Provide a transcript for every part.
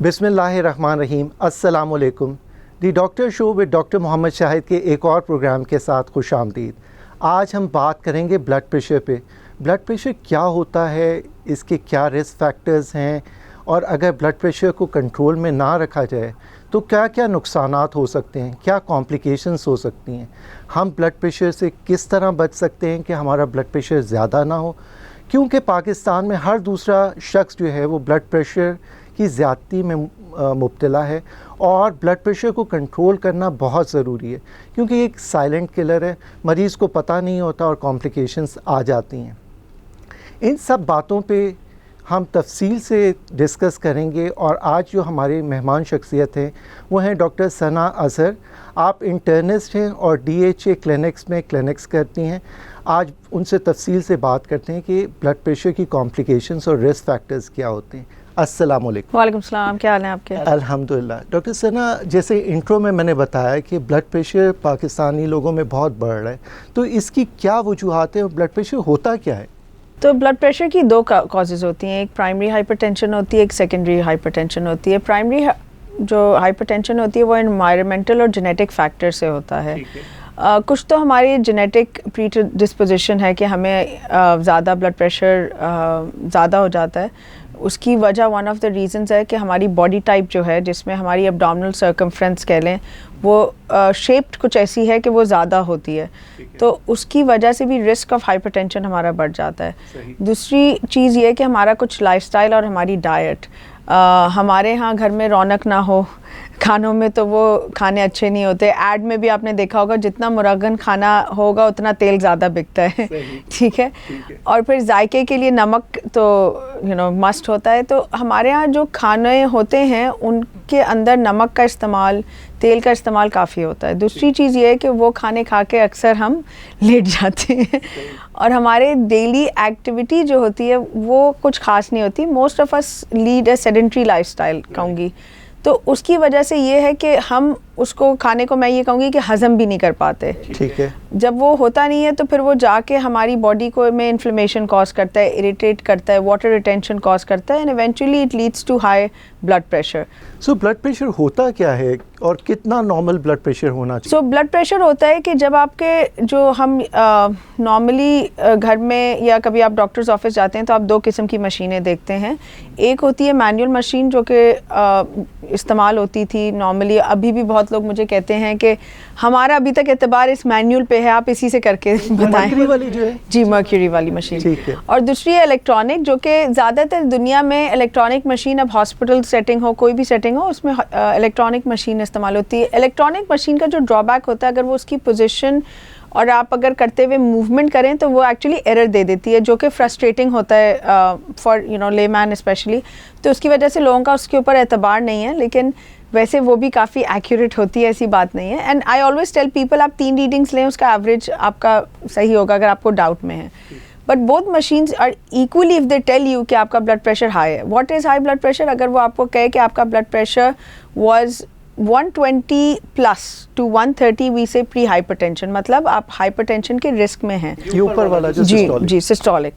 बिस्मिल्लाहिर्रहमानिर्रहीम। अस्सलाम वालेकुम। The doctor show with doctor Mohammad Shahid के एक और प्रोग्राम के साथ खुश आमदीद। आज हम बात करेंगे ब्लड प्रेशर पे। ब्लड प्रेशर क्या होता है, इसके क्या रिस्क फैक्टर्स हैं, और अगर ब्लड प्रेशर को कंट्रोल में ना रखा जाए तो क्या क्या नुकसानात हो सकते हैं, क्या कॉम्प्लिकेशंस हो सकती हैं, हम ब्लड प्रेशर से किस तरह बच सकते हैं कि हमारा ब्लड प्रेशर ज़्यादा ना हो, क्योंकि पाकिस्तान में हर दूसरा शख्स जो है वो ब्लड प्रेशर की ज़्यादती में मुब्तला है, और ब्लड प्रेशर को कंट्रोल करना बहुत ज़रूरी है क्योंकि ये एक साइलेंट किलर है, मरीज़ को पता नहीं होता और कॉम्प्लिकेशंस आ जाती हैं। इन सब बातों पे हम तफसील से डिस्कस करेंगे, और आज जो हमारे मेहमान शख्सियत हैं वो हैं डॉक्टर सना अज़हर। आप इंटर्निस्ट हैं और DHA क्लिनिक्स में क्लिनिक्स करती हैं। आज उनसे तफसील से बात करते हैं कि ब्लड प्रेशर की कॉम्प्लिकेशंस और रिस्क फैक्टर्स क्या होते हैं। अस्सलाम वालेकुम। वालेकुम सलाम, क्या हाल है आपके? अल्हम्दुलिल्लाह। डॉक्टर सना, जैसे इंट्रो में मैंने बताया कि ब्लड प्रेशर पाकिस्तानी लोगों में बहुत बढ़ रहा है, तो इसकी क्या वजूहात है और ब्लड प्रेशर होता क्या है? तो ब्लड प्रेशर की दो कॉजेज़ होती हैं, एक प्राइमरी हाइपरटेंशन होती है, एक सेकेंडरी हाइपरटेंशन होती है। प्राइमरी जो हाइपरटेंशन होती है वो एनवायरमेंटल और जेनेटिक फैक्टर से होता है। कुछ तो हमारी जेनेटिक प्रीडिस्पोजिशन है कि हमें ज़्यादा ब्लड प्रेशर ज़्यादा हो जाता है। उसकी वजह वन ऑफ द रीज़न्स है कि हमारी बॉडी टाइप जो है, जिसमें हमारी एब्डोमिनल सर्कमफ्रेंस कह लें, वो शेप्ड कुछ ऐसी है कि वो ज़्यादा होती है, तो उसकी वजह से भी रिस्क ऑफ हाइपरटेंशन हमारा बढ़ जाता है। दूसरी चीज़ ये है कि हमारा कुछ लाइफस्टाइल और हमारी डाइट, हमारे यहाँ घर में रौनक ना हो खानों में तो वो खाने अच्छे नहीं होते। ऐड में भी आपने देखा होगा जितना मुरगन खाना होगा उतना तेल ज़्यादा बिकता है। ठीक है। और फिर जायके के लिए नमक तो मस्ट होता है। तो हमारे यहाँ जो खाने होते हैं उनके अंदर नमक का इस्तेमाल, तेल का इस्तेमाल काफ़ी होता है। दूसरी चीज़ ये है कि वो खाने खा के अक्सर हम लेट जाते हैं और हमारे डेली एक्टिविटी जो होती है वो कुछ ख़ास नहीं होती। Most of us lead A sedentary lifestyle कहूँगी। तो उसकी वजह से ये है कि हम उसको खाने को, मैं ये कहूँगी कि हज़म भी नहीं कर पाते। ठीक है। जब वो होता नहीं है तो फिर वो जाके हमारी बॉडी को में इन्फ्लेमेशन कॉज करता है, इरिटेट करता है, वाटर रिटेंशन कॉज करता है, and eventually it leads to high blood pressure. So blood pressure होता क्या है और कितना नॉर्मल ब्लड प्रेशर होना चाहिए? सो ब्लड प्रेशर होता है कि जब आपके जो हम नॉर्मली घर में या कभी आप डॉक्टर्स ऑफिस जाते हैं तो आप दो किस्म की मशीनें देखते हैं। एक होती है मैनुअल मशीन जो कि इस्तेमाल होती थी नॉर्मली। अभी भी बहुत लोग मुझे कहते हैं कि हमारा अभी तक एतबार इस मैनुअल पे है, आप इसी से करके बताएं। मर्क्यूरी वाली जो है? जी, मर्क्यूरी वाली मशीन। ठीक है। और दूसरी है इलेक्ट्रॉनिक, जो कि ज़्यादातर दुनिया में इलेक्ट्रॉनिक मशीन, अब हॉस्पिटल सेटिंग हो, कोई भी सेटिंग हो, उसमें इलेक्ट्रॉनिक मशीन इस्तेमाल होती है। इलेक्ट्रॉनिक मशीन का जो ड्रॉबैक होता है, अगर वो उसकी पोजीशन और आप अगर करते हुए मूवमेंट करें तो वो एक्चुअली एरर दे देती है, जो कि फ्रस्ट्रेटिंग होता है फॉर लेमैन स्पेशली। तो उसकी वजह से लोगों का उसके ऊपर एतबार नहीं है, लेकिन वैसे वो भी काफ़ी एक्यूरेट होती है, ऐसी बात नहीं है। And I always tell people, आप 3 रीडिंग्स लें, उसका एवरेज आपका सही होगा अगर आपको डाउट में है। But both machines are equally if they tell you कि आपका ब्लड प्रेशर हाई है। What is high blood pressure? अगर वो आपको कहे कि आपका blood pressure was 120 plus two 130, we say pre hypertension, मतलब आप हाइपरटेंशन के रिस्क में हैं। ये ऊपर वाला जो जी सिस्टोलिक।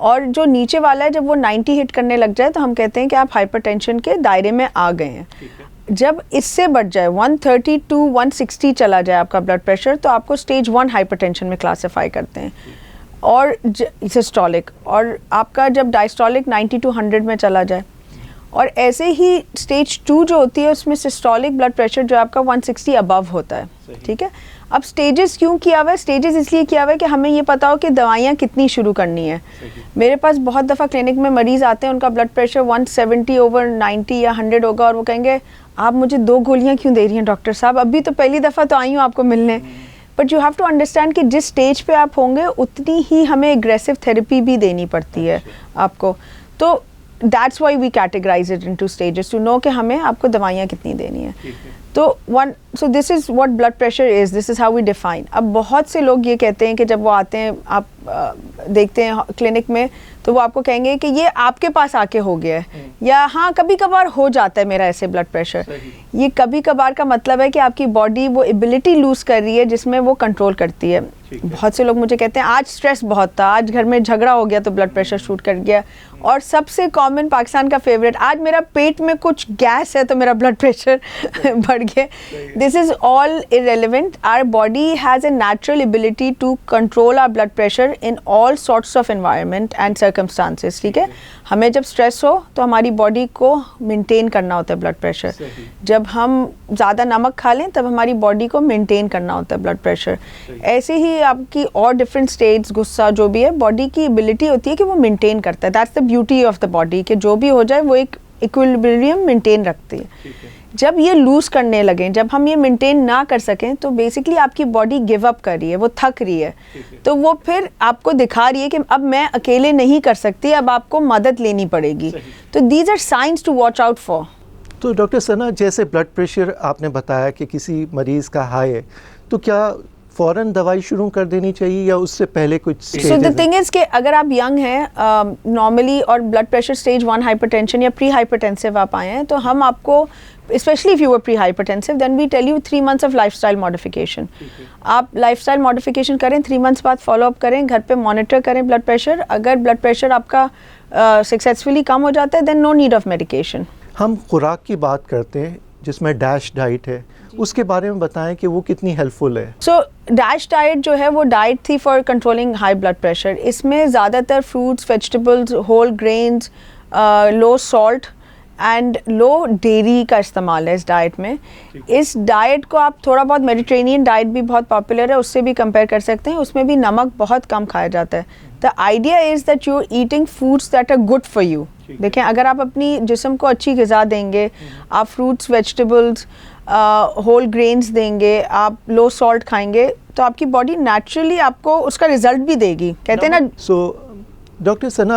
और जो नीचे वाला है, जब वो 90 हिट करने लग जाए तो हम कहते हैं कि आप हाइपरटेंशन के दायरे में आ गए हैं। जब इससे बढ़ जाए 130 टू 160 चला जाए आपका ब्लड प्रेशर, तो आपको स्टेज 1 हाइपरटेंशन में क्लासिफाई करते हैं। और सिस्टोलिक, और आपका जब डायस्टोलिक 90 टू 100 में चला जाए, और ऐसे ही स्टेज 2 जो होती है उसमें सिस्टोलिक ब्लड प्रेशर जो आपका 160 अबव होता है। ठीक है। अब स्टेजेस क्यों किया हुआ है? स्टेजेस इसलिए किया हुआ है कि हमें ये पता हो कि दवाइयाँ कितनी शुरू करनी है। मेरे पास बहुत दफ़ा क्लिनिक में मरीज़ आते हैं, उनका ब्लड प्रेशर 170/90 या 100 होगा, और वो कहेंगे आप मुझे 2 गोलियाँ क्यों दे रही हैं डॉक्टर साहब, अभी तो पहली दफ़ा तो आई हूँ आपको मिलने। But you have to understand कि जिस स्टेज पे आप होंगे उतनी ही हमें एग्रेसिव थेरेपी भी देनी पड़ती है आपको। तो that's why we categorise it into stages to know कि हमें आपको दवाइयाँ कितनी देनी है। So this is what blood pressure is, this is how we define. अब बहुत से लोग ये कहते हैं कि जब वो आते हैं, आप देखते हैं क्लिनिक में, तो वो आपको कहेंगे कि ये आपके पास आके हो गया है, या हाँ कभी कभार हो जाता है मेरा ऐसे ब्लड प्रेशर। ये कभी कभार का मतलब है कि आपकी बॉडी वो एबिलिटी लूज़ कर रही है जिसमें वो कंट्रोल करती है। बहुत से लोग मुझे कहते हैं आज स्ट्रेस बहुत था, आज घर में झगड़ा हो गया तो ब्लड प्रेशर शूट कर गया। और सबसे कॉमन पाकिस्तान का फेवरेट, आज मेरा पेट में कुछ गैस है तो मेरा ब्लड प्रेशर बढ़ गया। This is all irrelevant. Our body has a natural ability to control our blood pressure in all sorts of environment and circumstances. ठीक है, हमें जब स्ट्रेस हो तो हमारी बॉडी को मेंटेन करना होता है ब्लड प्रेशर। जब हम ज़्यादा नमक खा लें तब हमारी बॉडी को मेंटेन करना होता है ब्लड प्रेशर। ऐसे ही आपकी और डिफरेंट स्टेट्स, गुस्सा जो भी है, बॉडी की एबिलिटी होती है कि वो मेंटेन करता है। That's the beauty of the body, कि जो भी हो जाए वो एक इक्विलिब्रियम मेंटेन रखती है। जब ये लूज करने लगें, जब हम ये मेंटेन ना कर सकें, तो बेसिकली आपकी बॉडी गिव अप कर रही है, वो थक रही है। तो वो फिर आपको दिखा रही है कि अब मैं अकेले नहीं कर सकती, अब आपको मदद लेनी पड़ेगी। तो these are signs to watch out for. तो डॉक्टर सना, जैसे ब्लड प्रेशर आपने बताया कि किसी मरीज़ का हाई है, तो क्या फ़ौरन दवाई शुरू कर देनी चाहिए या उससे पहले कुछ stages? So the thing is कि अगर आप यंग हैं नॉर्मली और ब्लड प्रेशर स्टेज 1 हाइपरटेंशन या प्री हाइपरटेंसिव आप आए हैं, तो हम आपको, especially if you were pre-hypertensive, then we tell you 3 months of lifestyle modification. आप lifestyle modification करें, 3 months बाद follow up करें, घर पे monitor करें blood pressure। अगर blood pressure आपका successfully कम हो जाता है, then no need of medication. हम खुराक की बात करते हैं जिसमें डैश डाइट है, उसके बारे में बताएं कि वो कितनी हेल्पफुल है। सो डैश डाइट जो है वो डाइट थी for controlling high blood pressure. इसमें ज़्यादातर fruits, vegetables, whole grains, low salt and low dairy का इस्तेमाल है इस डाइट में। इस डाइट को आप थोड़ा बहुत, मेडिटेरेनियन डाइट भी बहुत पॉपुलर है, उससे भी कंपेयर कर सकते हैं। उसमें भी नमक बहुत कम खाया जाता है। The idea is that you are eating foods that are good for you. देखें, अगर आप अपनी जिस्म को अच्छी ग़िज़ा देंगे, आप फ्रूट्स, वेजिटेबल्स, होल ग्रेन्स देंगे, आप लो सॉल्ट खाएंगे, तो आपकी बॉडी नेचुरली आपको उसका रिजल्ट भी देगी। कहते हैं ना। सो डॉक्टर सना,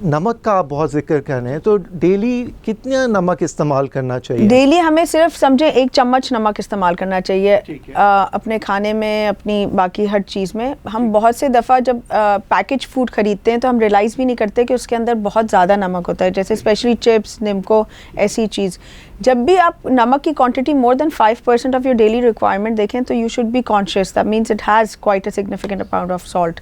नमक का आप बहुत जिक्र कर रहे हैं, तो डेली कितना नमक इस्तेमाल करना चाहिए? डेली हमें सिर्फ समझे 1 चम्मच नमक इस्तेमाल करना चाहिए अपने खाने में, अपनी बाकी हर चीज़ में। हम बहुत से दफ़ा जब पैकेज फूड ख़रीदते हैं तो हम रियलाइज़ भी नहीं करते कि उसके अंदर बहुत ज़्यादा नमक होता है, जैसे स्पेशली चिप्स, निम्को, ऐसी चीज़। जब भी आप नमक की quantity more than 5% of your daily requirement देखें तो you should be conscious, that means it has quite a significant amount of salt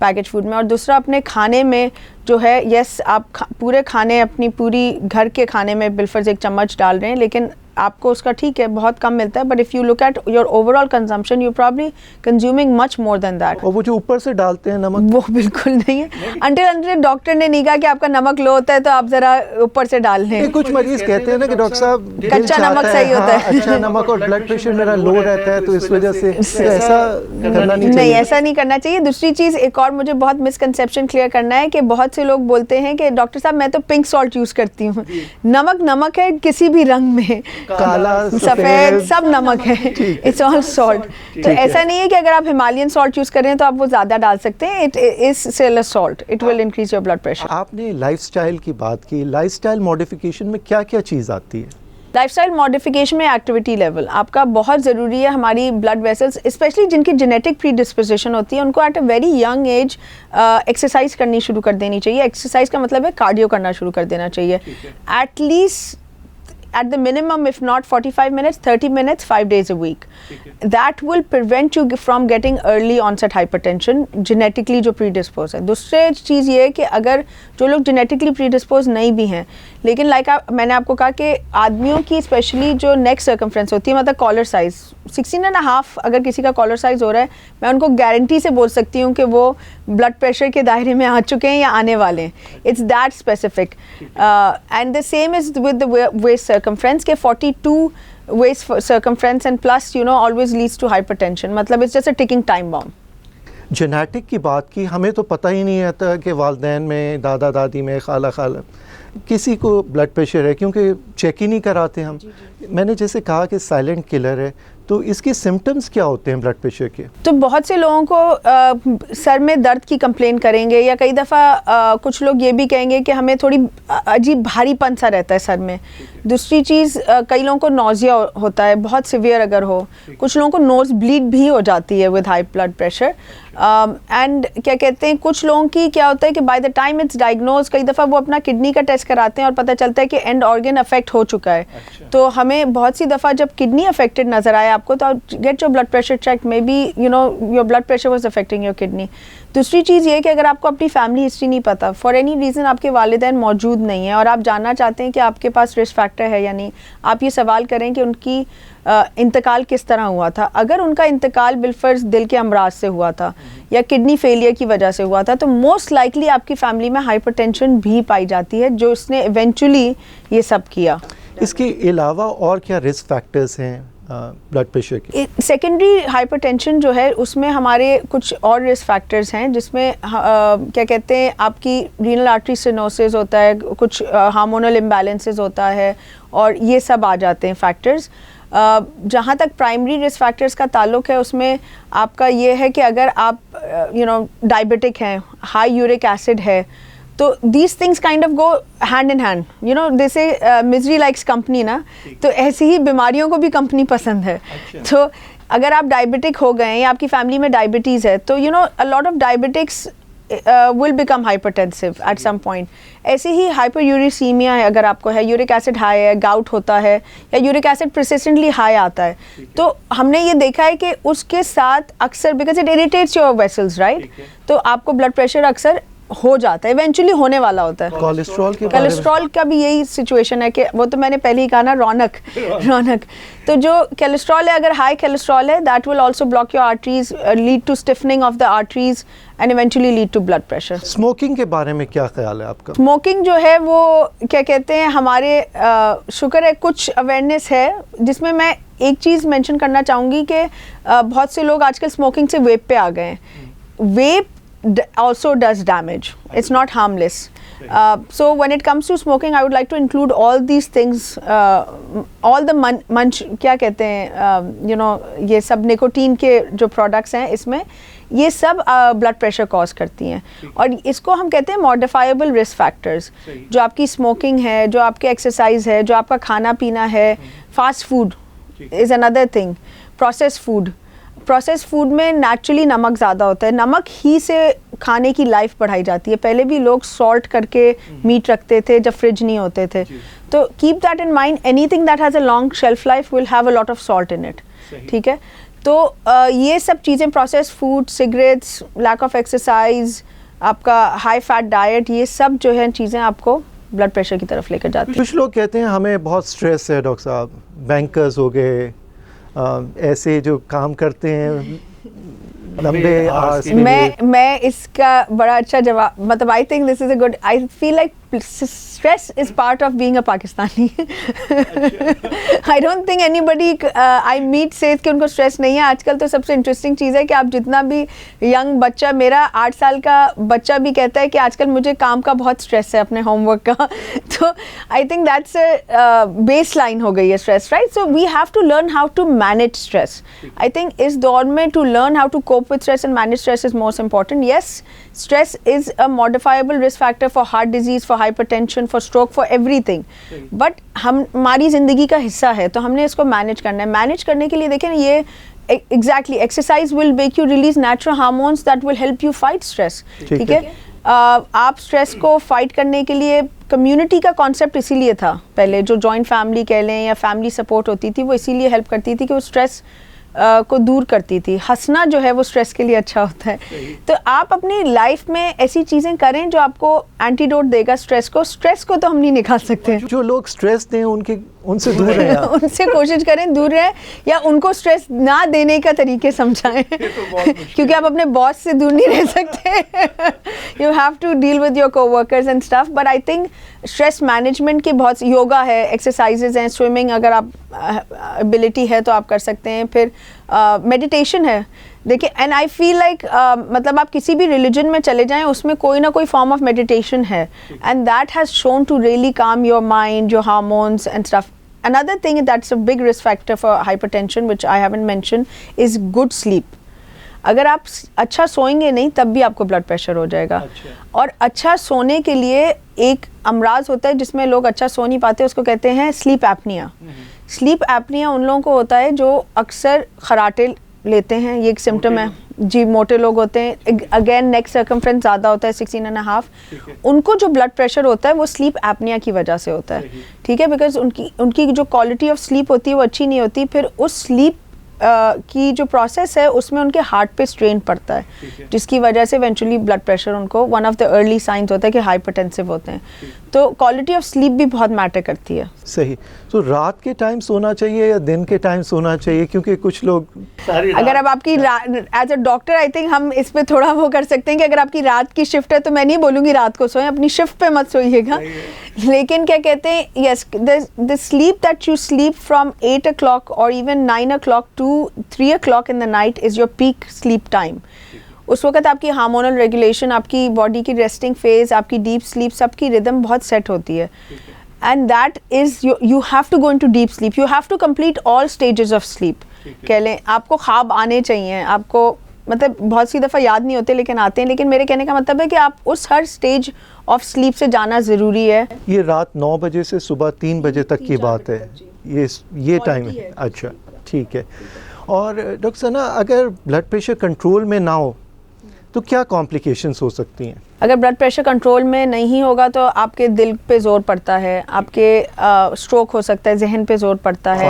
package food में। और दूसरा, अपने खाने में जो है, यस आप पूरे खाने, अपनी पूरी घर के खाने में बिलफर्ज 1 चम्मच डाल रहे हैं, लेकिन आपको उसका ठीक है बहुत कम मिलता है, but if you look at your overall consumption you probably consuming much more than that. और वो जो ऊपर से डालते हैं नमक, वो बिल्कुल नहीं है। अंटिल डॉक्टर ने नहीं कहा कि आपका नमक लो होता है तो आप जरा ऊपर से डाल लें। कुछ मरीज कहते हैं ना कि डॉक्टर साहब कच्चा नमक सही होता है। अच्छा नमक, और ब्लड प्रेशर मेरा लो रहता है तो इस वजह से ऐसा करना नहीं चाहिए। नहीं, ऐसा नहीं करना चाहिए। दूसरी चीज़, एक और मुझे बहुत मिसकंसेप्शन क्लियर करना है कि बहुत से लोग बोलते हैं कि डॉक्टर साहब मैं तो पिंक सॉल्ट यूज़ करती हूँ। नमक है, किसी भी रंग में, काला, सफ़ेद, सब नमक है। It's all salt. तो ऐसा नहीं है कि अगर आप हिमालयन सॉल्ट यूज़ कर रहे हैं तो आप वो ज़्यादा डाल सकते हैं। It is still a salt, it will increase your blood pressure. आपने लाइफस्टाइल की बात की, लाइफस्टाइल मॉडिफिकेशन में क्या क्या चीज़ आती है? लाइफस्टाइल मॉडिफिकेशन में एक्टिविटी लेवल आपका बहुत ज़रूरी है। हमारी ब्लड वेसल्स, स्पेशली जिनकी जेनेटिक प्रीडिस्पोजिशन होती है, उनको at a very young age exercise करनी शुरू कर देनी चाहिए। एक्सरसाइज का मतलब है कार्डियो करना शुरू कर देना चाहिए। At least at the minimum, if not 45 minutes, 30 minutes, 5 days a week. That will prevent you from getting early onset hypertension, genetically जो predisposed है। दूसरी चीज़ ये है कि अगर जो लोग genetically predisposed नहीं भी हैं, लेकिन मैंने आपको कहा कि आदमियों की स्पेशली जो नेक सर्कमफ्रेंस होती है, मतलब कॉलर साइज़ 16.5 अगर किसी का कॉलर साइज़ हो रहा है, मैं उनको गारंटी से बोल सकती हूँ कि वो ब्लड प्रेशर के दायरे में आ चुके हैं या आने वाले हैं। It's that specific. And the same is with the waist circumference के 42 waist circumference and plus always leads to hypertension, मतलब it's just a ticking time bomb। Genetic की बात की, हमें तो पता ही नहीं आता कि वालिदैन में, दादा दादी में, खाला किसी को ब्लड प्रेशर है, क्योंकि चेक ही नहीं कराते हम। मैंने जैसे कहा कि साइलेंट किलर है, तो इसके सिम्टम्स क्या होते हैं ब्लड प्रेशर के? तो बहुत से लोगों को सर में दर्द की कंप्लेन करेंगे, या कई दफ़ा कुछ लोग ये भी कहेंगे कि हमें थोड़ी अजीब भारीपन सा रहता है सर में। दूसरी चीज़ कई लोगों को नोज़िया होता है, बहुत सिवियर अगर हो, कुछ लोगों को नोज़ ब्लीड भी हो जाती है with high blood pressure. And क्या कहते हैं, कुछ लोगों की क्या होता है कि by the time it's diagnose, कई दफ़ा वो अपना किडनी का टेस्ट कराते हैं और पता चलता है कि एंड ऑर्गन अफेक्ट हो चुका है। तो हमें बहुत सी दफ़ा जब किडनी अफेक्टेड नज़र आए आपको, तो get your blood pressure check, maybe you know your blood pressure was affecting your kidney. दूसरी चीज़ ये कि अगर आपको अपनी फैमिली हिस्ट्री नहीं पता, फॉर एनी रीज़न आपके वालिदैन मौजूद नहीं है और आप जानना चाहते हैं कि आपके पास रिस्क फैक्टर है या नहीं, आप ये सवाल करें कि उनकी इंतकाल किस तरह हुआ था। अगर उनका इंतकाल बिलफर्ज दिल के अमराज से हुआ था या किडनी फेलियर की वजह से हुआ था, तो मोस्ट लाइकली आपकी फैमिली में हाइपरटेंशन भी पाई जाती है, जो उसने इवेंचुअली ये सब किया। इसके अलावा और क्या रिस्क फैक्टर्स हैं ब्लड प्रेशर के? सेकेंडरी हाइपरटेंशन जो है उसमें हमारे कुछ और रिस्क फैक्टर्स हैं, जिसमें क्या कहते हैं, आपकी रीनल आर्टरी स्टेनोसिस होता है, कुछ हार्मोनल इम्बैलेंसेस होता है, और ये सब आ जाते हैं फैक्टर्स। जहाँ तक प्राइमरी रिस्क फैक्टर्स का ताल्लुक है, उसमें आपका ये है कि अगर आप डायबिटिक हैं, हाई यूरिक एसिड है, तो these things kind of go hand in hand, you know they say misery likes company ना, तो ऐसी ही बीमारियों को भी कंपनी पसंद है। तो अगर आप डायबिटिक हो गए या आपकी फैमिली में डायबिटीज़ है, तो you know a lot of diabetics will become hypertensive at some point। ऐसे ही हाइपरयूरिसीमिया है, अगर आपको है, यूरिक एसिड हाई है, गाउट होता है, या यूरिक एसिड परसिस्टेंटली हाई आता है, तो हमने ये देखा है कि उसके साथ अक्सर, because it irritates your vessels right, तो आपको ब्लड प्रेशर अक्सर हो जाता है, इवेंचुअली होने वाला होता है। कोलेस्ट्रॉल का भी यही सिचुएशन है कि वो तो मैंने पहले ही कहा ना, रौनक तो जो कोलेस्ट्रॉल है, अगर हाई कोलेस्ट्रॉल है, that will also block your arteries, lead to stiffening of the arteries and eventually lead to blood pressure. Smoking के बारे में क्या ख्याल है आपका? स्मोकिंग जो है वो क्या कहते हैं, हमारे शुक्र है कुछ अवेयरनेस है, जिसमें मैं एक चीज़ मेंशन करना चाहूँगी कि बहुत से लोग आजकल स्मोकिंग से वेप पे आ गए हैं। वेप also does damage, it's not harmless। So when it comes to smoking, I would like to include all these things, all the munch क्या कहते हैं, you know ये सब निकोटीन के जो products हैं, इसमें ये सब ब्लड प्रेशर कॉज करती हैं, और इसको हम कहते हैं मॉडिफाइबल रिस्क फैक्टर्स। जो आपकी स्मोकिंग है, जो आपके एक्सरसाइज है, जो आपका खाना पीना है, fast food is another thing, process food में नेचुरली नमक ज़्यादा होता है, नमक ही से खाने की लाइफ बढ़ाई जाती है। पहले भी लोग सॉल्ट करके मीट रखते थे जब फ्रिज नहीं होते थे, तो keep that in mind, anything that has a long shelf life will have a lot of salt in it, ठीक है। तो ये सब चीज़ें, process food, cigarettes, lack of exercise, आपका हाई फैट डाइट, ये सब जो है चीज़ें आपको ब्लड प्रेशर की तरफ लेकर जाती हैं। कुछ लोग कहते हैं हमें बहुत स्ट्रेस है डॉक्टर साहब, बैंकर्स हो गए, ऐसे जो काम करते हैं लंबे आवर्स। मैं इसका बड़ा अच्छा जवाब, मतलब I think this is a good, I feel like stress is part of being a Pakistani। I don't think anybody I meet says कि उनको stress नहीं है। आजकल तो सबसे इंटरेस्टिंग चीज़ है कि आप जितना भी यंग बच्चा, मेरा 8 साल का बच्चा भी कहता है कि आजकल मुझे काम का बहुत स्ट्रेस है, अपने होमवर्क का। तो I think that's baseline हो गई है stress, right. So we have to learn how to manage stress. I think इस दौर में to learn how to cope with stress and manage stress is most important. Yes, stress is a modifiable risk factor for heart disease, for hypertension, for stroke, for everything, but हमारी ज़िंदगी का हिस्सा है, तो हमने इसको मैनेज करना है। मैनेज करने के लिए देखें, ये exactly exercise will make you release natural hormones that will help you fight stress, ठीक है। आप स्ट्रेस को फाइट करने के लिए, कम्युनिटी का कॉन्सेप्ट इसीलिए था पहले, जो जॉइंट फैमिली कह लें या फैमिली सपोर्ट होती थी, वो इसीलिए हेल्प करती थी कि वो स्ट्रेस को दूर करती थी। हंसना जो है वो स्ट्रेस के लिए अच्छा होता है। तो आप अपनी लाइफ में ऐसी चीज़ें करें जो आपको एंटीडोट देगा स्ट्रेस को। स्ट्रेस को तो हम नहीं निकाल सकते। जो लोग स्ट्रेस दें उनसे दूर रहें। उनसे कोशिश करें दूर रहें, या उनको स्ट्रेस ना देने का तरीके समझाएं। क्योंकि आप अपने बॉस से दूर नहीं रह सकते। You have to deal with your coworkers and stuff. But I think stress management की बहुत, योगा है, एक्सरसाइजेज हैं, स्विमिंग अगर आप एबिलिटी है तो आप कर सकते हैं, फिर मेडिटेशन है। देखिए, एंड आई फील लाइक मतलब आप किसी भी रिलीजन में चले जाएं, उसमें कोई ना कोई फॉर्म ऑफ मेडिटेशन है, and that has shown to really calm your mind, your hormones and stuff. Another thing that's a big risk factor for hypertension, which I haven't mentioned, is good sleep. अगर आप अच्छा सोएंगे नहीं तब भी आपको blood pressure हो जाएगा। और अच्छा सोने के लिए एक अमराज होता है जिसमें लोग अच्छा सो नहीं पाते, उसको कहते हैं स्लीप एपनिया। स्लीप एपनिया उन लोगों को होता है जो अक्सर खराटे लेते हैं, ये एक सिम्टम है जी। मोटे लोग होते हैं, अगेन नेक सर्कमफ्रेंस ज़्यादा होता है 16.5, उनको जो ब्लड प्रेशर होता है वो स्लीप एपनिया की वजह से होता है, ठीक है। बिकॉज उनकी जो क्वालिटी ऑफ स्लीप होती है वो अच्छी नहीं होती, फिर उस स्लीप की जो प्रोसेस है उसमें उनके हार्ट पे स्ट्रेन पड़ता है, जिसकी वजह से इवेंचुअली ब्लड प्रेशर उनको one of the early signs होता है कि हाइपरटेंसिव होते हैं। तो क्वालिटी ऑफ स्लीप भी बहुत मैटर करती है। सही। तो रात के टाइम सोना चाहिए या दिन के टाइम सोना चाहिए? क्योंकि कुछ लोग अगर अब आपकी as a doctor I think हम इस पे थोड़ा वो कर सकते हैं कि अगर आपकी रात की शिफ्ट है तो मैं नहीं बोलूँगी रात को सोएं, अपनी शिफ्ट पे मत सोइएगा। लेकिन क्या कहते हैं, yes, the sleep that you sleep from 8 o'clock और even 9 o'clock to 3 o'clock in the night is your peak sleep time. उस वक्त आपकी हार्मोनल रेगुलेशन, आपकी बॉडी की रेस्टिंग फेज, आपकी डीप स्लीप, सबकी रिदम बहुत सेट होती है। And that is you have to go into deep sleep, you have to complete all stages of sleep. कह लें आपको ख्वाब आने चाहिए, आपको मतलब बहुत सी दफ़ा याद नहीं होते लेकिन आते हैं, लेकिन मेरे कहने का मतलब है कि आप उस हर स्टेज ऑफ स्लीप से जाना ज़रूरी है। ये रात 9 बजे से सुबह 3 बजे तक की बात है, ये टाइम है। अच्छा, ठीक है। और डॉक्टर सना, अगर ब्लड प्रेशर कंट्रोल में ना हो तो क्या कॉम्प्लिकेशंस हो सकती हैं? अगर ब्लड प्रेशर कंट्रोल में नहीं होगा तो आपके दिल पे जोर पड़ता है, आपके स्ट्रोक हो सकता है, जहन पे जोर पड़ता है,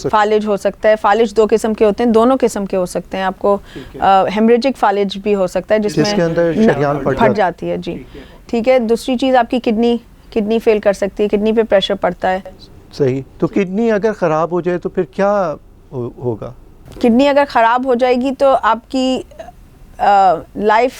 फालिज हो सकता है। फालिज 2 किस्म के होते हैं, दोनों किस्म के हो सकते हैं। आपको हेमरेजिक फालिज भी हो सकता है जिसके अंदर शरीयान फट जाती है जी, ठीक है। दूसरी चीज़ आपकी किडनी फेल कर सकती है, किडनी पे प्रेशर पड़ता है। सही। तो किडनी अगर ख़राब हो जाए तो फिर क्या होगा? किडनी अगर ख़राब हो जाएगी तो आपकी लाइफ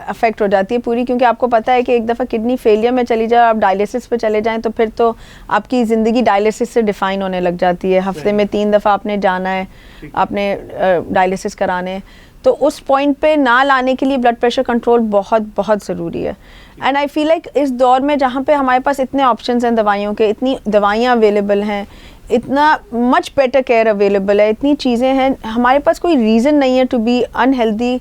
अफेक्ट हो जाती है पूरी, क्योंकि आपको पता है कि एक दफ़ा किडनी फेलियर में चली जाए, आप डायलिसिस पे चले जाएं तो फिर तो आपकी ज़िंदगी डायलिसिस से डिफ़ाइन होने लग जाती है। हफ्ते में 3 दफ़ा आपने जाना है, आपने डायलिसिस कराने, तो उस पॉइंट पे ना लाने के लिए ब्लड प्रेशर कंट्रोल बहुत बहुत ज़रूरी है। एंड आई फील लाइक इस दौर में जहाँ पे हमारे पास इतने ऑप्शंस हैं दवाइयों के, इतनी दवाइयाँ अवेलेबल हैं, इतना मच बेटर केयर अवेलेबल है, इतनी चीज़ें हैं, हमारे पास कोई रीज़न नहीं है to be unhealthy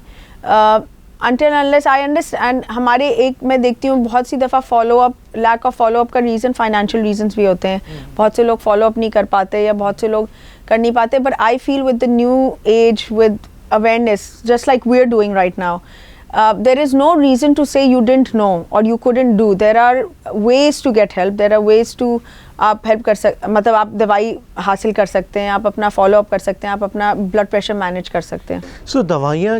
until unless I understand। हमारे एक मैं देखती हूँ बहुत सी दफ़ा लैक ऑफ फॉलो अप का रीज़न फाइनेंशियल रीजंस भी होते हैं। बहुत से लोग फॉलो अप नहीं कर पाते या बहुत से लोग कर नहीं पाते, but I feel with the new age, with awareness, just like we are doing right now, there is no reason to say you didn't know or you couldn't do। there are ways to get help, there are ways to आप help कर मतलब आप दवाई हासिल कर सकते हैं, आप अपना फॉलो अप कर सकते हैं, आप अपना ब्लड प्रेशर मैनेज कर सकते हैं। सो दवाइयाँ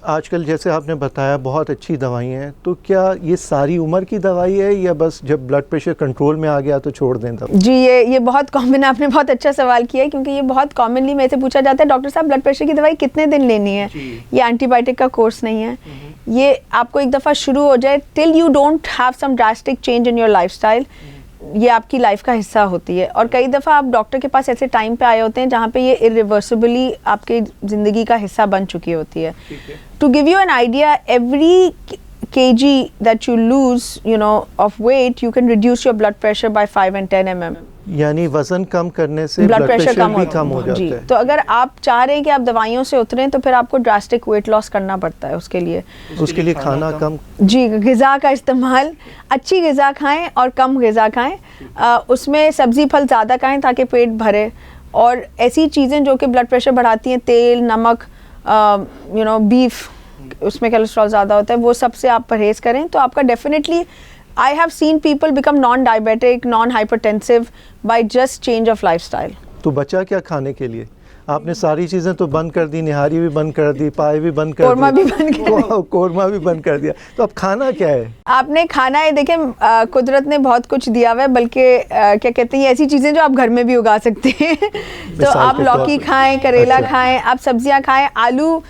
आजकल जैसे आपने बताया बहुत अच्छी दवाइयाँ हैं, तो क्या ये सारी उम्र की दवाई है या बस जब ब्लड प्रेशर कंट्रोल में आ गया तो छोड़ दें दवाई? जी, ये बहुत कॉमन, आपने बहुत अच्छा सवाल किया है, क्योंकि ये बहुत कॉमनली मेरे से पूछा जाता है, डॉक्टर साहब ब्लड प्रेशर की दवाई कितने दिन लेनी है? ये एंटीबायोटिक का कोर्स नहीं है, ये आपको एक दफ़ा शुरू हो जाए, till you don't have some drastic change in your lifestyle, ये आपकी लाइफ का हिस्सा होती है। और कई दफ़ा आप डॉक्टर के पास ऐसे टाइम पे आए होते हैं जहाँ पे ये इरिवर्सिबली आपकी ज़िंदगी का हिस्सा बन चुकी होती है। To give you an idea, every kg that you lose, you know, of weight, you can reduce your blood pressure by 5 and 10 mm। यानी वजन कम करने से ब्लड प्रेशर भी कम हो जाता है। तो अगर आप चाह रहे हैं कि आप दवाइयों से उतरें तो फिर आपको ड्रास्टिक वेट लॉस करना पड़ता है। उसके लिए खाना कम, जी, ग़िज़ा का इस्तेमाल, अच्छी ग़िज़ा खाएं और कम ग़िज़ा खाएं, उसमें सब्ज़ी फल ज़्यादा खाएं ताकि पेट भरे, और ऐसी चीज़ें जो कि ब्लड प्रेशर बढ़ाती हैं, तेल, नमक, यू नो, बीफ, उसमें कोलेस्ट्रॉल ज़्यादा होता है, वो सबसे आप परहेज़ करें तो आपका definitely, I have seen people become non diabetic, non hypertensive by just change of lifestyle. तो बचा क्या खाने के लिए? आपने सारी चीज़ें तो बंद कर दी, निहारी भी बंद कर दी, पाए भी बंद कर कोरमा भी बंद कर दिया, कोरमा भी बंद कर दिया, तो अब खाना क्या है? आपने खाना है, देखें कुदरत ने बहुत कुछ दिया हुआ है, बल्कि क्या कहते हैं, ऐसी चीज़ें जो आप घर में भी उगा सकते हैं। तो आप लौकी खाएं, करेला खाएं, आप सब्जियां खाएं, आलू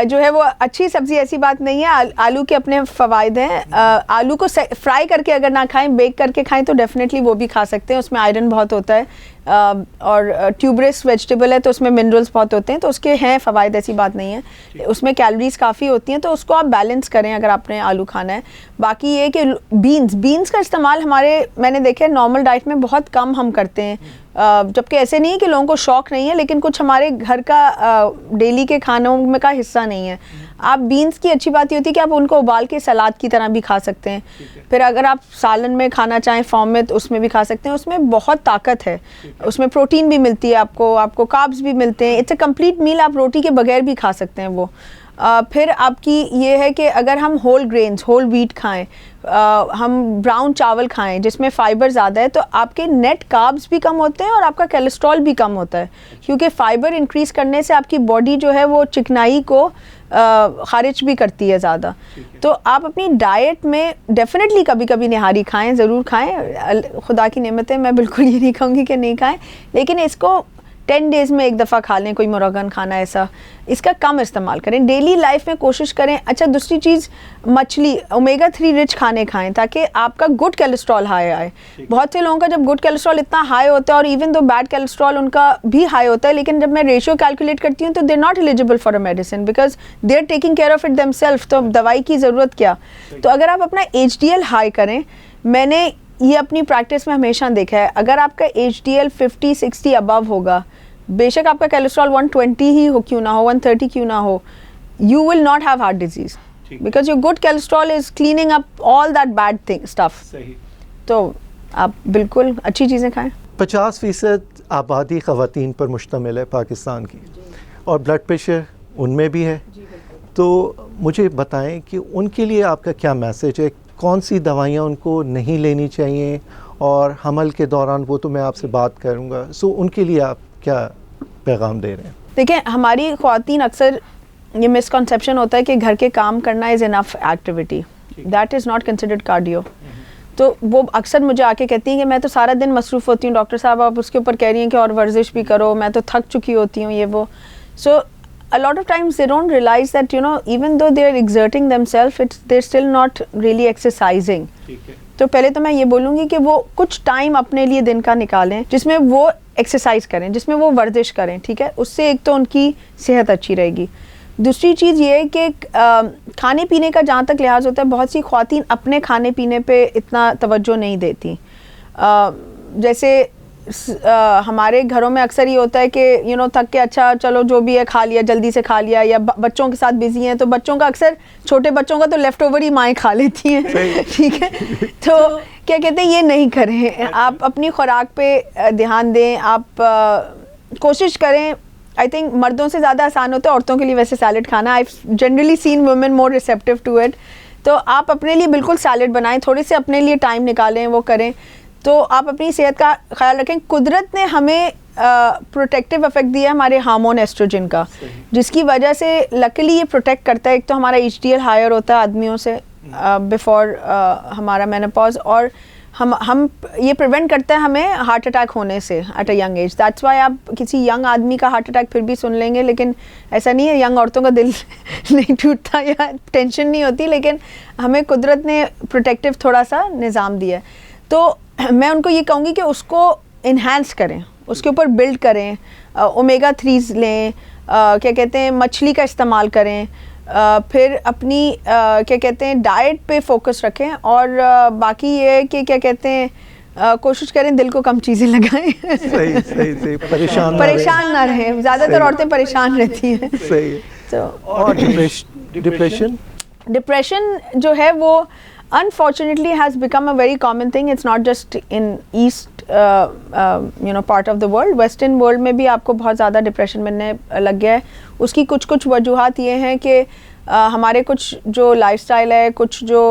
जो है वो अच्छी सब्ज़ी, ऐसी बात नहीं है, आलू के अपने फ़वाइद हैं। आलू को फ्राई करके अगर ना खाएं, बेक करके खाएं तो डेफिनेटली वो भी खा सकते हैं, उसमें आयरन बहुत होता है। और ट्यूबरस वेजिटेबल है तो उसमें मिनरल्स बहुत होते हैं, तो उसके हैं फ़वाइद, ऐसी बात नहीं है। उसमें कैलोरीज काफ़ी होती हैं, तो उसको आप बैलेंस करें अगर आपने आलू खाना है। बाकी ये कि बीन्स का इस्तेमाल मैंने देखा है नॉर्मल डाइट में बहुत कम हम करते हैं, जबकि ऐसे नहीं है कि लोगों को शौक़ नहीं है, लेकिन कुछ हमारे घर का डेली के खानों में का हिस्सा नहीं है। आप बीन्स की अच्छी बात ये होती है कि आप उनको उबाल के सलाद की तरह भी खा सकते हैं, फिर अगर आप सालन में खाना चाहें फॉर्म में तो उसमें भी खा सकते हैं। उसमें बहुत ताकत है, उसमें प्रोटीन भी मिलती है, आपको कार्ब्स भी मिलते हैं। इट्स अ कंप्लीट मील, आप रोटी के बगैर भी खा सकते हैं वो। फिर आपकी ये है कि अगर हम होल ग्रेन्स, होल व्हीट खाएं, हम ब्राउन चावल खाएं जिसमें फ़ाइबर ज़्यादा है, तो आपके नेट कार्ब्स भी कम होते हैं और आपका कोलेस्ट्रॉल भी कम होता है, क्योंकि फ़ाइबर इंक्रीज़ करने से आपकी बॉडी जो है वो चिकनाई को खारिज भी करती है ज़्यादा। तो आप अपनी डाइट में डेफिनेटली कभी कभी निहारी खाएं, ज़रूर खाएं, खुदा की नेमत है, मैं बिल्कुल ये नहीं कहूँगी कि नहीं खाएं, लेकिन इसको 10 डेज़ में एक दफ़ा खा लें, कोई मुर्गन खाना ऐसा, इसका कम इस्तेमाल करें। डेली लाइफ में कोशिश करें। अच्छा, दूसरी चीज़, मछली, ओमेगा 3 रिच खाने खाएं ताकि आपका गुड कोलेस्ट्रॉल हाई आए। बहुत से लोगों का जब गुड कोलेस्ट्रॉल इतना हाई होता है, और इवन दो बैड कोलेस्ट्रॉल उनका भी हाई होता है, लेकिन जब मैं रेशियो कैलकुलेट करती हूँ तो they are not eligible for a medicine because they are taking care of it themselves, तो दवाई की ज़रूरत क्या। तो अगर आप अपना HDL हाई करें, मैंने ये अपनी प्रैक्टिस में हमेशा देखा है, अगर आपका HDL 50-60 अबव होगा, बेशक आपका कोलेस्ट्रॉल 120 ही हो क्यों ना हो, 130 क्यों ना हो, you will not have heart disease because your good cholesterol is cleaning up all that bad thing stuff. तो आप बिल्कुल अच्छी चीज़ें खाएं। 50% आबादी ख़वातीन पर मुश्तमिल है पाकिस्तान की, और ब्लड प्रेशर उनमें भी है। तो मुझे बताएं कि उनके लिए आपका क्या मैसेज है, कौन सी दवाइयाँ उनको नहीं लेनी चाहिए, और हमल के दौरान वो तो मैं आपसे बात करूँगा, सो उनके लिए आप क्या पैगाम दे रहे हैं? देखिए, हमारी ख़वातीन अक्सर ये मिसकंसेप्शन होता है कि घर के काम करना is enough activity, that is not considered cardio. तो वो अक्सर मुझे आके कहती हैं कि मैं तो सारा दिन मसरूफ़ होती हूँ, डॉक्टर साहब आप उसके ऊपर कह रही हैं कि और वर्जिश भी करो, मैं तो थक चुकी होती हूँ, ये वो। सो a lot of times they don't realize that, you know, even though they are exerting themselves, they're still not really exercising. तो पहले तो मैं ये बोलूँगी कि वो कुछ टाइम अपने लिए दिन का निकालें जिसमें वो एक्सरसाइज करें, जिसमें वो वर्जिश करें, ठीक है। उससे एक तो उनकी सेहत अच्छी रहेगी। दूसरी चीज़ ये है कि खाने पीने का जहाँ तक लिहाज होता है, बहुत सी ख़वातीन अपने खाने पीने पे इतना तवज्जो नहीं देती। जैसे हमारे घरों में अक्सर ये होता है कि थक के अच्छा चलो जो भी है खा लिया, जल्दी से खा लिया, या बच्चों के साथ बिजी हैं तो बच्चों का अक्सर, छोटे बच्चों का तो लेफ़्ट ओवर ही माएँ खा लेती हैं, ठीक है। तो क्या कहते हैं, ये नहीं करें, आप अपनी खुराक पे ध्यान दें, आप कोशिश करें। आई थिंक मर्दों से ज़्यादा आसान होता है औरतों के लिए वैसे सैलड खाना। I generally seen women more receptive to it. तो आप अपने लिए बिल्कुल सैलड बनाएं, थोड़े से अपने लिए टाइम निकालें, वो करें, तो आप अपनी सेहत का ख्याल रखें। कुदरत ने हमें प्रोटेक्टिव इफेक्ट दिया है हमारे हार्मोन एस्ट्रोजन का, जिसकी वजह से लकीली ये प्रोटेक्ट करता है। एक तो हमारा HDL हायर होता है आदमियों से बिफोर हमारा मेनोपॉज, और हम ये प्रिवेंट करता है हमें हार्ट अटैक होने से at a young age. That's why आप किसी यंग आदमी का हार्ट अटैक फिर भी सुन लेंगे, लेकिन ऐसा नहीं है, यंग औरतों का दिल नहीं टूटता या टेंशन नहीं होती, लेकिन हमें कुदरत ने प्रोटेक्टिव थोड़ा सा निज़ाम दिया है। तो मैं उनको ये कहूँगी कि उसको इन्हांस करें, उसके ऊपर बिल्ड करें, ओमेगा 3 लें, क्या कहते हैं, मछली का इस्तेमाल करें, फिर अपनी क्या कहते हैं डाइट पे फोकस रखें, और बाकी ये है कि क्या कहते हैं कोशिश करें दिल को कम चीज़ें लगाएं। सही परेशान ना रहें। ज़्यादातर औरतें परेशान रहती हैं। सही। तो और डिप्रेशन जो है वो unfortunately has become a very common thing. It's not just in east part of the world. Western world में भी आपको बहुत ज़्यादा डिप्रेशन मिलने लग गया है। उसकी कुछ वजूहात ये हैं कि हमारे कुछ जो लाइफस्टाइल है, कुछ जो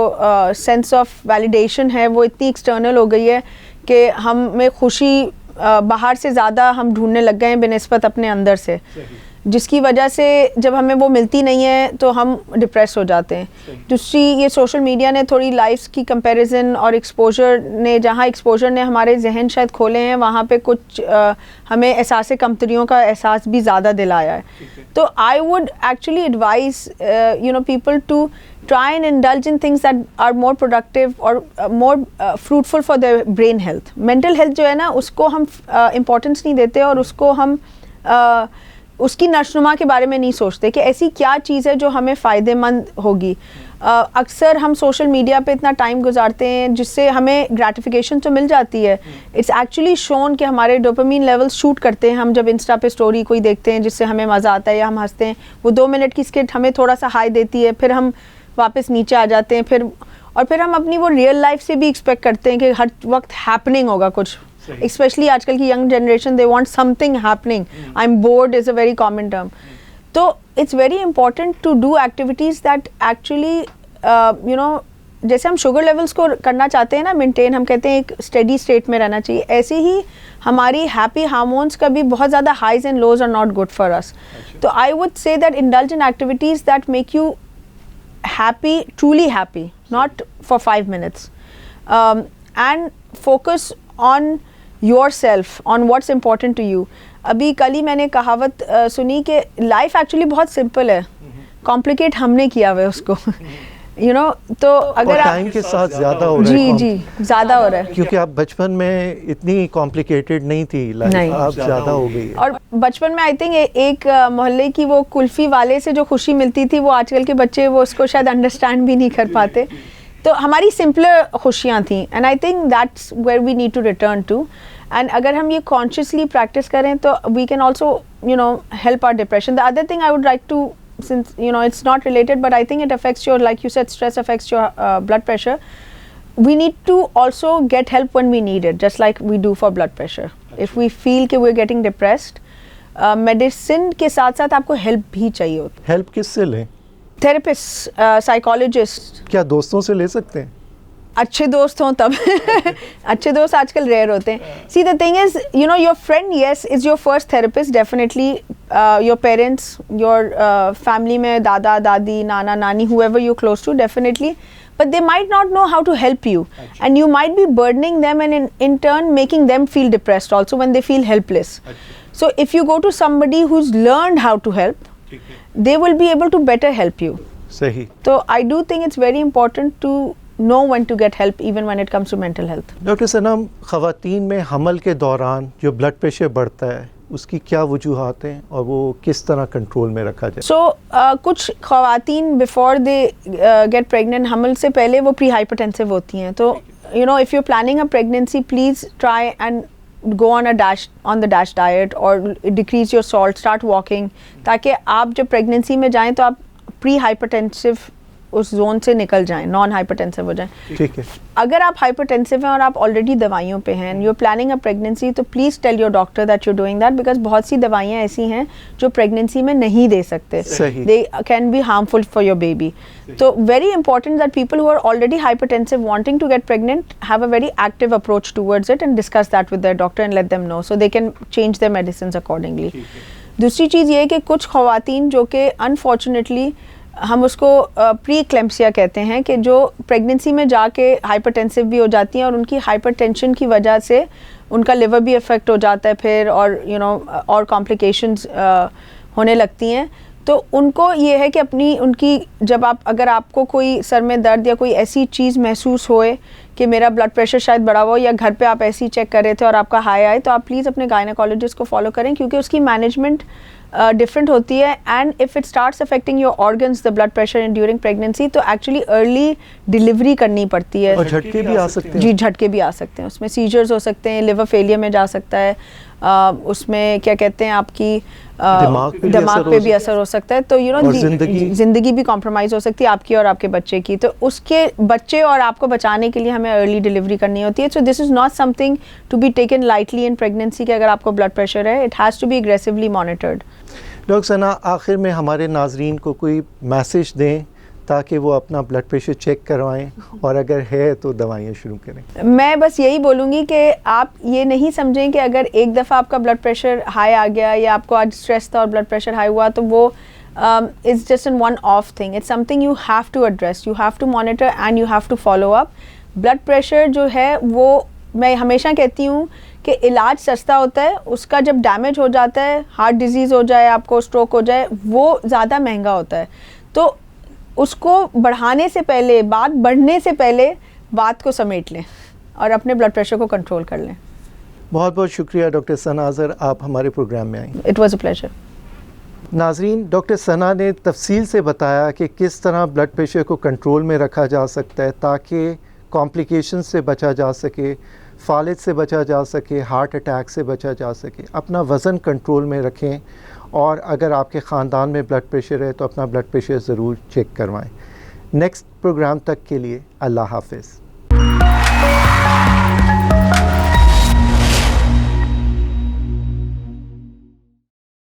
सेंस ऑफ वैलिडेशन है, वो इतनी एक्सटर्नल हो गई है कि हम में खुशी बाहर से ज़्यादा हम ढूंढने लग गए हैं बेनिस्बत अपने अंदर से। जिसकी वजह से जब हमें वो मिलती नहीं है तो हम डिप्रेस हो जाते हैं। दूसरी, ये सोशल मीडिया ने थोड़ी लाइफ्स की कंपैरिजन और एक्सपोजर ने, जहाँ एक्सपोजर ने हमारे जहन शायद खोले हैं, वहाँ पे कुछ हमें एहसास कमतरियों का एहसास भी ज़्यादा दिलाया है। तो I would actually advise people to try and indulge in things that are more productive or more fruitful for their brain health. Mental health जो है ना, उसको हम importance नहीं देते और उसको हम उसकी नशनुमा के बारे में नहीं सोचते कि ऐसी क्या चीज़ है जो हमें फ़ायदेमंद होगी। अक्सर हम सोशल मीडिया पे इतना टाइम गुजारते हैं जिससे हमें ग्रेटिफिकेशन तो मिल जाती है। इट्स एक्चुअली शोन कि हमारे डोपामीन लेवल्स शूट करते हैं हम जब इंस्टा पे स्टोरी कोई देखते हैं जिससे हमें मज़ा आता है या हम हंसते हैं। वो 2 मिनट की स्किट हमें थोड़ा सा हाई देती है, फिर हम वापस नीचे आ जाते हैं, फिर हम अपनी वो रियल लाइफ से भी एक्सपेक्ट करते हैं कि हर वक्त हैपनिंग होगा कुछ। स्पेशली आजकल की young generation, they want something happening. I am bored is a very common term. तो it's very important to do activities that actually जैसे हम शुगर लेवल्स को करना चाहते हैं ना मेंटेन, हम कहते हैं एक स्टेडी स्टेट में रहना चाहिए, ऐसे ही हमारी हैप्पी हार्मोन्स का भी बहुत ज़्यादा highs and lows are not good for us. तो I would say that indulge in activities that make you happy, truly happy, not for 5 minutes, and focus on yourself, on what's important to you. अभी कल ही मैंने कहावत सुनी कि life actually बहुत simple है, complicate हमने किया हुआ है उसको। तो अगर आप टाइम के साथ ज़्यादा हो रहा है। जी ज़्यादा हो रहा है, क्योंकि आप बचपन में इतनी कॉम्प्लिकेटेड नहीं थी लाइफ, अब ज़्यादा हो गई है। और बचपन में आई थिंक एक मोहल्ले की वो कुल्फ़ी वाले से जो खुशी मिलती थी, वो आजकल के बच्चे वो उसको शायद अंडरस्टैंड भी नहीं कर पाते। तो हमारी सिंपलर खुशियाँ थी, and I think that's where we need to return to. And अगर हम ये कॉन्शियसली प्रैक्टिस करें तो we can also help our depression. The other thing I would like to, since it's not related, but I think it affects your, like you said, stress affects your blood pressure. We need to also get help when we need it, just like we do for blood pressure. If we feel कि we're getting depressed, medicine के साथ साथ आपको help भी चाहिए होती है। Help किससे लें? Therapist, psychologist। क्या दोस्तों से ले सकते हैं? अच्छे दोस्त हों तब। अच्छे दोस्त आजकल रेयर होते हैं। See the thing is, your friend yes is your first therapist, definitely your parents, your family में दादा दादी नाना नानी, whoever you're close to, definitely, but they might not know how to help you, and you might be burdening them and in turn making them feel depressed also when they feel helpless. So if you go to somebody who's learned how to help, they will be able to better help you. सही। So I do think it's very important to know when to get help even when it comes to mental health. Doctor Sanam, ख़वातीन में हमल के दौरान जो blood pressure बढ़ता है उसकी क्या वजूहात हैं और वो किस तरह कंट्रोल में रखा जाए? So कुछ ख़वातीन बिफोर दे गेट प्रेग्नेंट, हमल से पहले वो प्री हाइपरटेंसिव होती हैं। तो if you're planning a pregnancy, please try and go on the DASH diet or decrease your salt, start walking, ताकि आप जब प्रेगनेंसी में जाएं तो आप प्री हाइपरटेंसिव उस जोन से निकल जाएं, नॉन हाइपरटेंसिव हो जाएं। ठीक है। अगर आप हाइपरटेंसिव हैं और आप ऑलरेडी दवाइयों पे हैं, you are planning a pregnancy, तो please tell your doctor that you doing that, because बहुत सी दवाइयाँ ऐसी हैं जो प्रेगनेंसी में नहीं दे सकते, they can be harmful for your baby. तो very important that people who are already hypertensive wanting to get pregnant have a very active approach towards it and discuss that with their doctor and let them know so they can change their medicine accordingly. दूसरी चीज़ ये है कि कुछ ख़वातीन जो कि unfortunately हम उसको प्री क्लेम्पसिया कहते हैं, कि जो प्रेगनेंसी में जाके हाइपरटेंसिव भी हो जाती हैं और उनकी हाइपरटेंशन की वजह से उनका लिवर भी अफेक्ट हो जाता है फिर, और और कॉम्प्लिकेशंस होने लगती हैं। तो उनको ये है कि उनकी जब अगर आपको कोई सर में दर्द या कोई ऐसी चीज़ महसूस होए कि मेरा ब्लड प्रेशर शायद बढ़ा हुआ हो, या घर पे आप ऐसे ही चेक कर रहे थे और आपका हाई आए, तो आप प्लीज़ अपने गायनेकोलॉजिस्ट को फॉलो करें, क्योंकि उसकी मैनेजमेंट डिफरेंट होती है। And if it starts affecting your organs, the blood pressure in during pregnancy, तो एक्चुअली अर्ली डिलीवरी करनी पड़ती है। और झटके भी आ सकते हैं। जी, झटके भी आ सकते हैं, उसमें सीजर्स हो सकते हैं, लिवर फेलियर में जा सकता है, उसमें क्या कहते हैं आपकी दिमाग पे भी असर हो सकता है। तो जिंदगी भी कॉम्प्रोमाइज़ हो सकती है आपकी और आपके बच्चे की। तो उसके बच्चे और आपको बचाने के लिए हमें अर्ली डिलीवरी करनी होती है। So this is not something to be taken lightly in pregnancy, कि अगर आपको ब्लड प्रेशर है, it has to be aggressively monitored. Doctor Sana, आखिर में हमारे नाजरीन को कोई मैसेज दें ताकि वो अपना ब्लड प्रेशर चेक करवाएं और अगर है तो दवाइयाँ शुरू करें? मैं बस यही बोलूँगी कि आप ये नहीं समझें कि अगर एक दफ़ा आपका ब्लड प्रेशर हाई आ गया या आपको आज स्ट्रेस था और ब्लड प्रेशर हाई हुआ तो वो it's just an one off thing. It's something you have to address, you have to monitor and you have to follow up. Blood pressure जो है वो मैं हमेशा कहती हूँ कि इलाज सस्ता होता है, उसका जब डैमेज हो जाता है, हार्ट डिजीज़ हो जाए, आपको स्ट्रोक हो जाए, वो ज़्यादा महंगा होता है. तो उसको बढ़ाने से पहले, बात बढ़ने से पहले बात को समेट लें और अपने ब्लड प्रेशर को कंट्रोल कर लें. बहुत बहुत शुक्रिया डॉक्टर सना अज़हर, आप हमारे प्रोग्राम में आई. It was a pleasure. नाजरीन, डॉक्टर सना ने तफसील से बताया कि किस तरह ब्लड प्रेशर को कंट्रोल में रखा जा सकता है ताकि कॉम्प्लिकेशन से बचा जा सके, फालिज से बचा जा सके, हार्ट अटैक से बचा जा सके. अपना वज़न कंट्रोल में रखें और अगर आपके ख़ानदान में ब्लड प्रेशर है तो अपना ब्लड प्रेशर ज़रूर चेक करवाएं. नेक्स्ट प्रोग्राम तक के लिए अल्लाह हाफ़िज़.